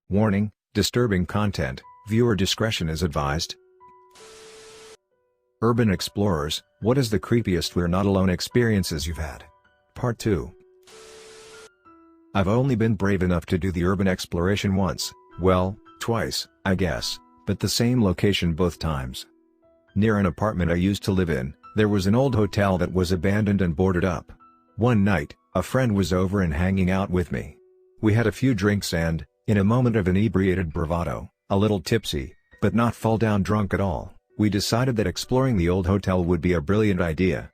Warning: disturbing content, viewer discretion is advised. Urban Explorers, what is the creepiest we're not alone experiences you've had? Part 2. I've only been brave enough to do the urban exploration once, well, twice, I guess, but the same location both times. Near an apartment I used to live in, there was an old hotel that was abandoned and boarded up. One night, a friend was over and hanging out with me. We had a few drinks and, in a moment of inebriated bravado, a little tipsy, but not fall down drunk at all, we decided that exploring the old hotel would be a brilliant idea.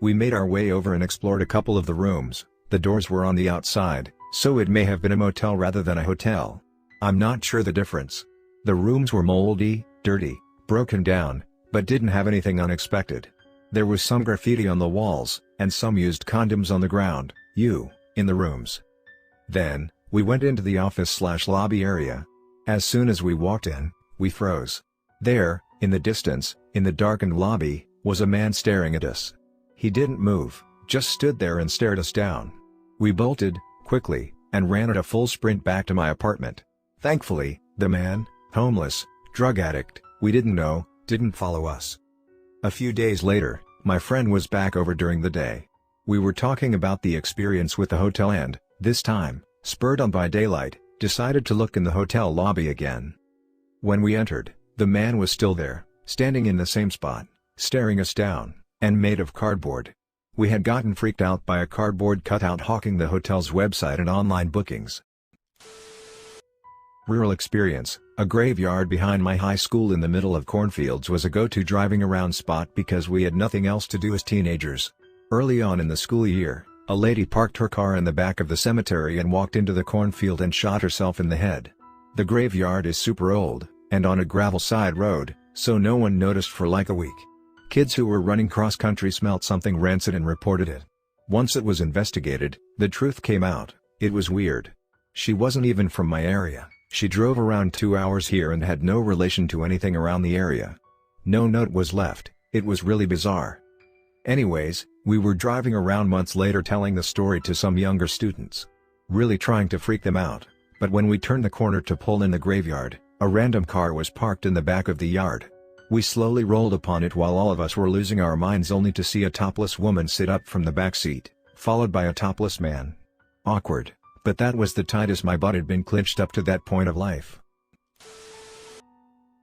We made our way over and explored a couple of the rooms. The doors were on the outside, so it may have been a motel rather than a hotel. I'm not sure the difference. The rooms were moldy, dirty, broken down, but didn't have anything unexpected. There was some graffiti on the walls, and some used condoms on the ground, in the rooms. Then, we went into the office/lobby area. As soon as we walked in, we froze. There, in the distance, in the darkened lobby, was a man staring at us. He didn't move, just stood there and stared us down. We bolted, quickly, and ran at a full sprint back to my apartment. Thankfully, the man, homeless, drug addict, we didn't know, didn't follow us. A few days later, my friend was back over during the day. We were talking about the experience with the hotel and, this time, spurred on by daylight, decided to look in the hotel lobby again. When we entered, the man was still there, standing in the same spot, staring us down, and made of cardboard. We had gotten freaked out by a cardboard cutout hawking the hotel's website and online bookings. Rural experience: a graveyard behind my high school in the middle of cornfields was a go-to driving around spot because we had nothing else to do as teenagers. Early on in the school year, a lady parked her car in the back of the cemetery and walked into the cornfield and shot herself in the head. The graveyard is super old, and on a gravel side road, so no one noticed for like a week. Kids who were running cross-country smelt something rancid and reported it. Once it was investigated, the truth came out: it was weird. She wasn't even from my area, she drove around 2 hours here and had no relation to anything around the area. No note was left. It was really bizarre. Anyways, we were driving around months later telling the story to some younger students. Really trying to freak them out, but when we turned the corner to pull in the graveyard, a random car was parked in the back of the yard. We slowly rolled upon it while all of us were losing our minds, only to see a topless woman sit up from the back seat, followed by a topless man. Awkward, but that was the tightest my butt had been clenched up to that point of life.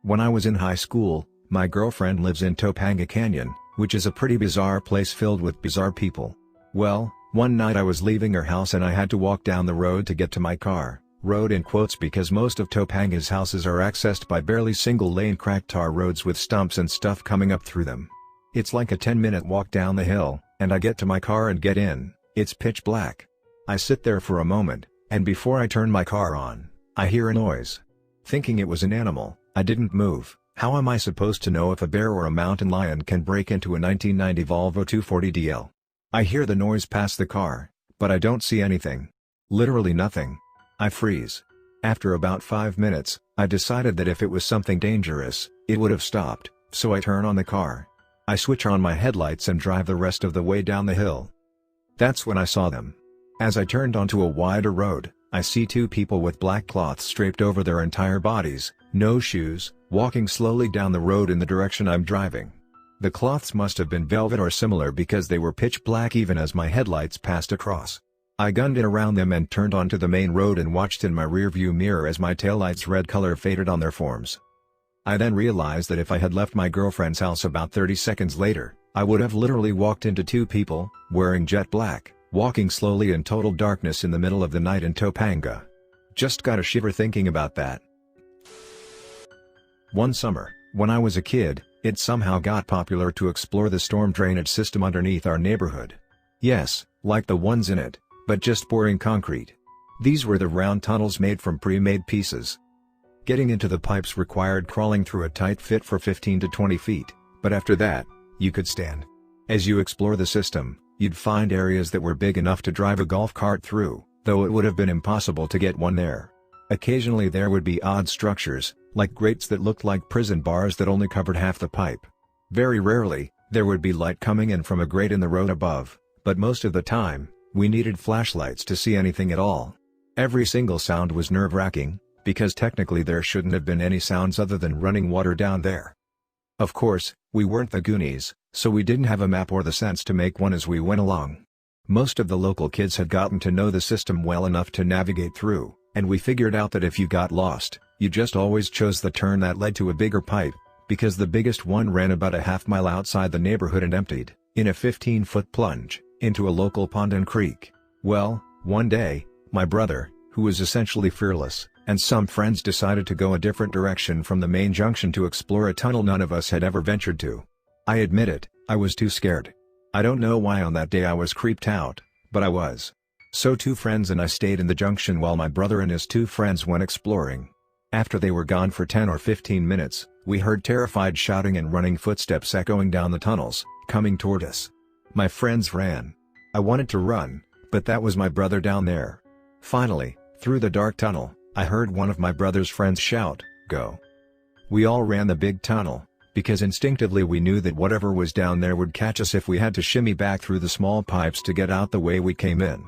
When I was in high school, my girlfriend lives in Topanga Canyon, which is a pretty bizarre place filled with bizarre people. Well, one night I was leaving her house and I had to walk down the road to get to my car. Road in quotes because most of Topanga's houses are accessed by barely single-lane cracked tar roads with stumps and stuff coming up through them. It's like a 10-minute walk down the hill, and I get to my car and get in. It's pitch black. I sit there for a moment, and before I turn my car on, I hear a noise. Thinking it was an animal, I didn't move. How am I supposed to know if a bear or a mountain lion can break into a 1990 Volvo 240DL? I hear the noise past the car, but I don't see anything. Literally nothing. I freeze. After about 5 minutes, I decided that if it was something dangerous, it would have stopped, so I turn on the car. I switch on my headlights and drive the rest of the way down the hill. That's when I saw them. As I turned onto a wider road, I see 2 people with black cloths draped over their entire bodies, no shoes, walking slowly down the road in the direction I'm driving. The cloths must have been velvet or similar because they were pitch black even as my headlights passed across. I gunned in around them and turned onto the main road and watched in my rearview mirror as my taillights' red color faded on their forms. I then realized that if I had left my girlfriend's house about 30 seconds later, I would have literally walked into 2 people, wearing jet black, walking slowly in total darkness in the middle of the night in Topanga. Just got a shiver thinking about that. One summer, when I was a kid, it somehow got popular to explore the storm drainage system underneath our neighborhood. Yes, like the ones in it, but just pouring concrete. These were the round tunnels made from pre-made pieces. Getting into the pipes required crawling through a tight fit for 15 to 20 feet, but after that, you could stand. As you explore the system, you'd find areas that were big enough to drive a golf cart through, though it would have been impossible to get one there. Occasionally there would be odd structures, like grates that looked like prison bars that only covered half the pipe. Very rarely, there would be light coming in from a grate in the road above, but most of the time, we needed flashlights to see anything at all. Every single sound was nerve-wracking, because technically there shouldn't have been any sounds other than running water down there. Of course, we weren't the Goonies, so we didn't have a map or the sense to make one as we went along. Most of the local kids had gotten to know the system well enough to navigate through, and we figured out that if you got lost, you just always chose the turn that led to a bigger pipe, because the biggest one ran about a half-mile outside the neighborhood and emptied, in a 15-foot plunge, into a local pond and creek. Well, one day, my brother, who was essentially fearless, and some friends decided to go a different direction from the main junction to explore a tunnel none of us had ever ventured to. I admit it, I was too scared. I don't know why on that day I was creeped out, but I was. So two friends and I stayed in the junction while my brother and his two friends went exploring. After they were gone for 10 or 15 minutes, we heard terrified shouting and running footsteps echoing down the tunnels, coming toward us. My friends ran. I wanted to run, but that was my brother down there. Finally, through the dark tunnel, I heard one of my brother's friends shout, "Go!" We all ran the big tunnel, because instinctively we knew that whatever was down there would catch us if we had to shimmy back through the small pipes to get out the way we came in.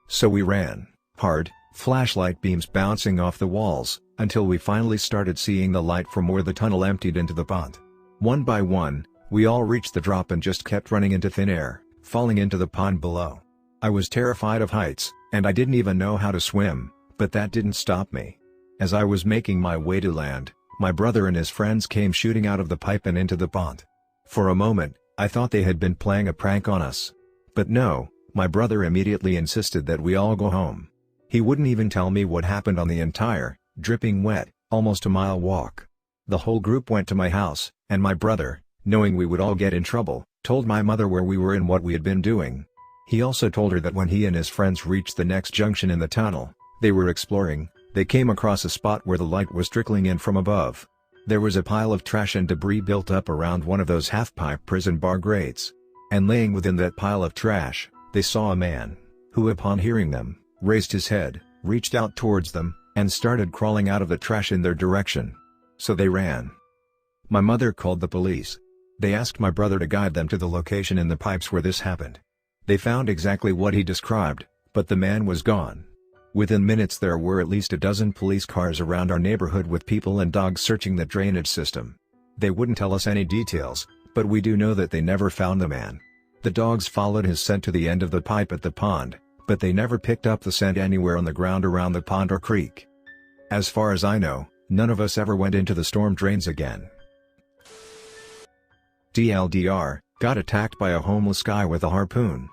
So we ran, hard, flashlight beams bouncing off the walls, until we finally started seeing the light from where the tunnel emptied into the pond. One by one, we all reached the drop and just kept running into thin air, falling into the pond below. I was terrified of heights, and I didn't even know how to swim, but that didn't stop me. As I was making my way to land, my brother and his friends came shooting out of the pipe and into the pond. For a moment, I thought they had been playing a prank on us. But no, my brother immediately insisted that we all go home. He wouldn't even tell me what happened on the entire, dripping wet, almost a mile walk. The whole group went to my house, and my brother, knowing we would all get in trouble, told my mother where we were and what we had been doing. He also told her that when he and his friends reached the next junction in the tunnel, they were exploring, they came across a spot where the light was trickling in from above. There was a pile of trash and debris built up around one of those half-pipe prison bar grates. And laying within that pile of trash, they saw a man, who upon hearing them, raised his head, reached out towards them, and started crawling out of the trash in their direction. So they ran. My mother called the police. They asked my brother to guide them to the location in the pipes where this happened. They found exactly what he described, but the man was gone. Within minutes there were at least a dozen police cars around our neighborhood with people and dogs searching the drainage system. They wouldn't tell us any details, but we do know that they never found the man. The dogs followed his scent to the end of the pipe at the pond, but they never picked up the scent anywhere on the ground around the pond or creek. As far as I know, none of us ever went into the storm drains again. TLDR, got attacked by a homeless guy with a harpoon.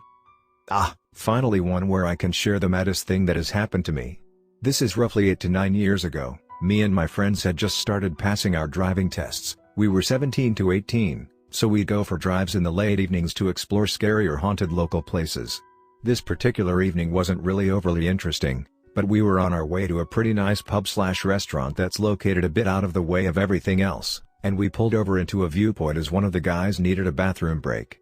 Finally one where I can share the maddest thing that has happened to me. This is roughly 8 to 9 years ago. Me and my friends had just started passing our driving tests. We were 17 to 18, so we'd go for drives in the late evenings to explore scary or haunted local places. This particular evening wasn't really overly interesting, but we were on our way to a pretty nice pub/restaurant that's located a bit out of the way of everything else, and we pulled over into a viewpoint as one of the guys needed a bathroom break.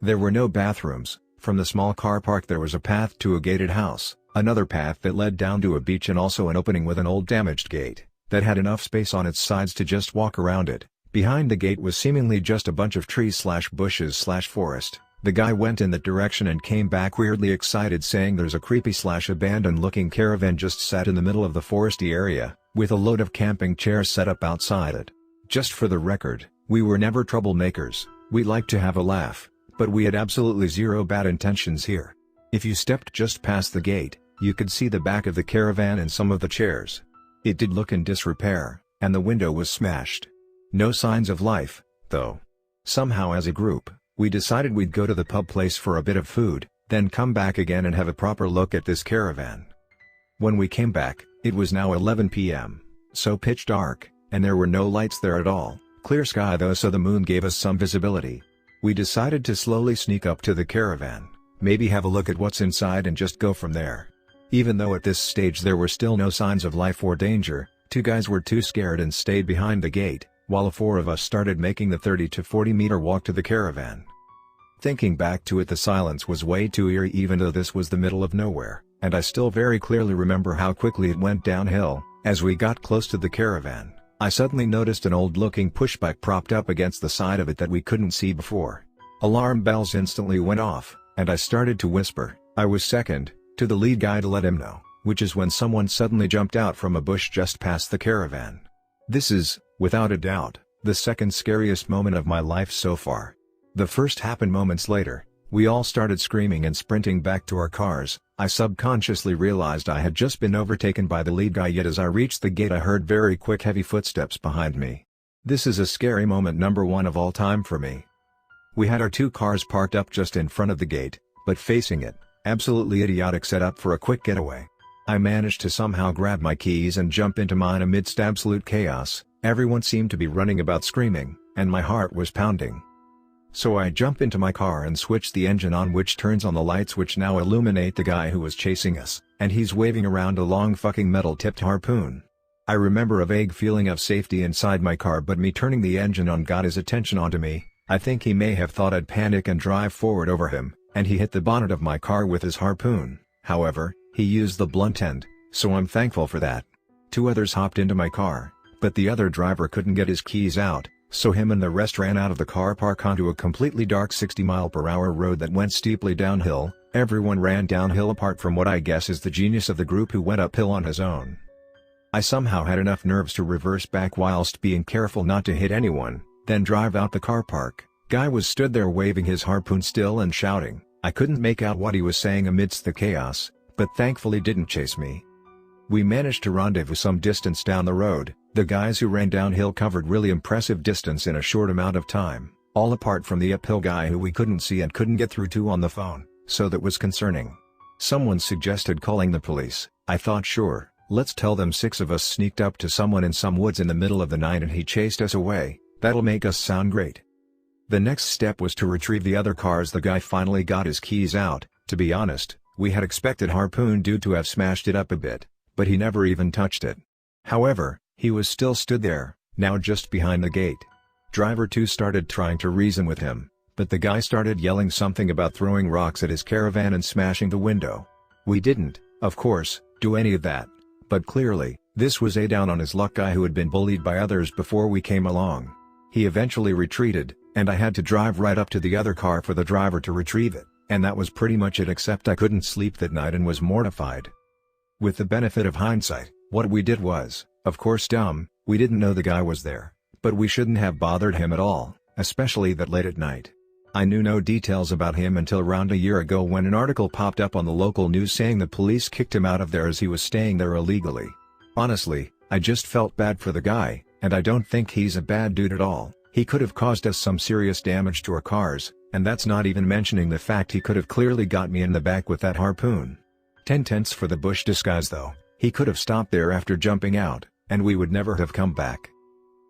There were no bathrooms. From the small car park there was a path to a gated house, another path that led down to a beach and also an opening with an old damaged gate, that had enough space on its sides to just walk around it. Behind the gate was seemingly just a bunch of trees/bushes/forest. The guy went in that direction and came back weirdly excited saying there's a creepy/abandoned looking caravan just sat in the middle of the foresty area, with a load of camping chairs set up outside it. Just for the record, we were never troublemakers, we like to have a laugh. But we had absolutely zero bad intentions here. If you stepped just past the gate, you could see the back of the caravan and some of the chairs. It did look in disrepair, and the window was smashed. No signs of life, though. Somehow as a group, we decided we'd go to the pub place for a bit of food, then come back again and have a proper look at this caravan. When we came back, it was now 11 p.m., so pitch dark, and there were no lights there at all. Clear sky though, so the moon gave us some visibility. We decided to slowly sneak up to the caravan, maybe have a look at what's inside and just go from there. Even though at this stage there were still no signs of life or danger, two guys were too scared and stayed behind the gate, while the four of us started making the 30 to 40 meter walk to the caravan. Thinking back to it, the silence was way too eerie even though this was the middle of nowhere, and I still very clearly remember how quickly it went downhill. As we got close to the caravan, I suddenly noticed an old-looking pushbike propped up against the side of it that we couldn't see before. Alarm bells instantly went off, and I started to whisper, I was second, to the lead guy to let him know. which is when someone suddenly jumped out from a bush just past the caravan. This is, without a doubt, the second scariest moment of my life so far. The first happened moments later. We all started screaming and sprinting back to our cars. I subconsciously realized I had just been overtaken by the lead guy, yet as I reached the gate I heard very quick heavy footsteps behind me. This is a scary moment number one of all time for me. We had our two cars parked up just in front of the gate, but facing it, absolutely idiotic setup for a quick getaway. I managed to somehow grab my keys and jump into mine amidst absolute chaos. Everyone seemed to be running about screaming, and my heart was pounding. So I jump into my car and switch the engine on, which turns on the lights which now illuminate the guy who was chasing us, and he's waving around a long fucking metal-tipped harpoon. I remember a vague feeling of safety inside my car, but me turning the engine on got his attention onto me. I think he may have thought I'd panic and drive forward over him, and he hit the bonnet of my car with his harpoon. However, he used the blunt end, so I'm thankful for that. Two others hopped into my car, but the other driver couldn't get his keys out, so him and the rest ran out of the car park onto a completely dark 60-mile-per-hour road that went steeply downhill. Everyone ran downhill apart from what I guess is the genius of the group who went uphill on his own. I somehow had enough nerves to reverse back whilst being careful not to hit anyone, then drive out the car park. Guy was stood there waving his harpoon still and shouting. I couldn't make out what he was saying amidst the chaos, but thankfully didn't chase me. We managed to rendezvous some distance down the road. The guys who ran downhill covered really impressive distance in a short amount of time, all apart from the uphill guy who we couldn't see and couldn't get through to on the phone, so that was concerning. Someone suggested calling the police. I thought, sure, let's tell them 6 of us sneaked up to someone in some woods in the middle of the night and he chased us away. That'll make us sound great. The next step was to retrieve the other cars. The guy finally got his keys out. To be honest, we had expected Harpoon Dude to have smashed it up a bit, but he never even touched it. However, he was still stood there, now just behind the gate. Driver 2 started trying to reason with him, but the guy started yelling something about throwing rocks at his caravan and smashing the window. We didn't, of course, do any of that, but clearly, this was a down on his luck guy who had been bullied by others before we came along. He eventually retreated, and I had to drive right up to the other car for the driver to retrieve it, and that was pretty much it, except I couldn't sleep that night and was mortified. With the benefit of hindsight, what we did was, of course, dumb. We didn't know the guy was there, but we shouldn't have bothered him at all, especially that late at night. I knew no details about him until around a year ago when an article popped up on the local news saying the police kicked him out of there as he was staying there illegally. Honestly, I just felt bad for the guy, and I don't think he's a bad dude at all. He could have caused us some serious damage to our cars, and that's not even mentioning the fact he could have clearly got me in the back with that harpoon. 10 tenths for the bush disguise though. He could have stopped there after jumping out, and we would never have come back.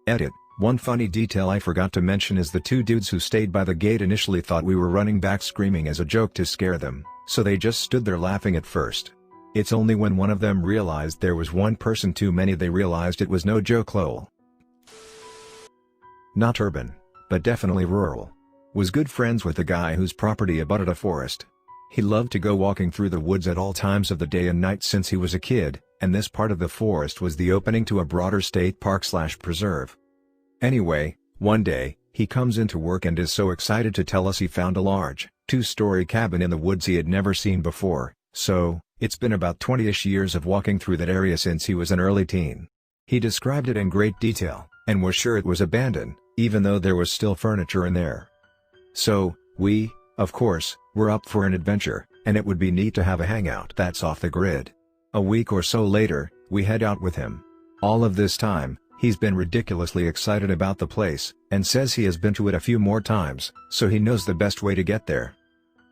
Edit. One funny detail I forgot to mention is the 2 dudes who stayed by the gate initially thought we were running back screaming as a joke to scare them, so they just stood there laughing at first. It's only when one of them realized there was one person too many they realized it was no joke. Lol. Not urban, but definitely rural. Was good friends with a guy whose property abutted a forest. He loved to go walking through the woods at all times of the day and night since he was a kid, and this part of the forest was the opening to a broader state park/preserve. Anyway, one day, he comes into work and is so excited to tell us he found a large, 2-story cabin in the woods he had never seen before. So, it's been about 20-ish years of walking through that area since he was an early teen. He described it in great detail, and was sure it was abandoned, even though there was still furniture in there. So, we, of course, were up for an adventure, and it would be neat to have a hangout that's off the grid. A week or so later, we head out with him. All of this time, he's been ridiculously excited about the place, and says he has been to it a few more times, so he knows the best way to get there.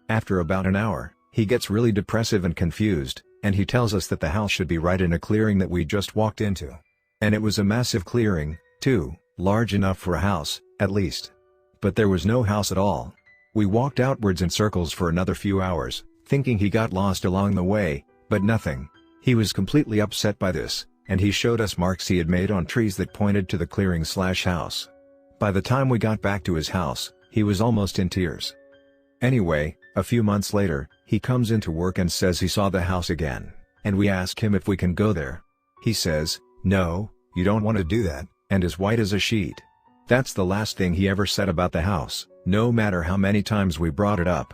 After about an hour, he gets really depressive and confused, and he tells us that the house should be right in a clearing that we just walked into. And it was a massive clearing, too, large enough for a house, at least. But there was no house at all. We walked outwards in circles for another few hours, thinking he got lost along the way, but nothing. He was completely upset by this, and he showed us marks he had made on trees that pointed to the clearing/house. By the time we got back to his house, he was almost in tears. Anyway, a few months later, he comes into work and says he saw the house again, and we ask him if we can go there. He says, "No, you don't want to do that," and is white as a sheet. That's the last thing he ever said about the house, no matter how many times we brought it up.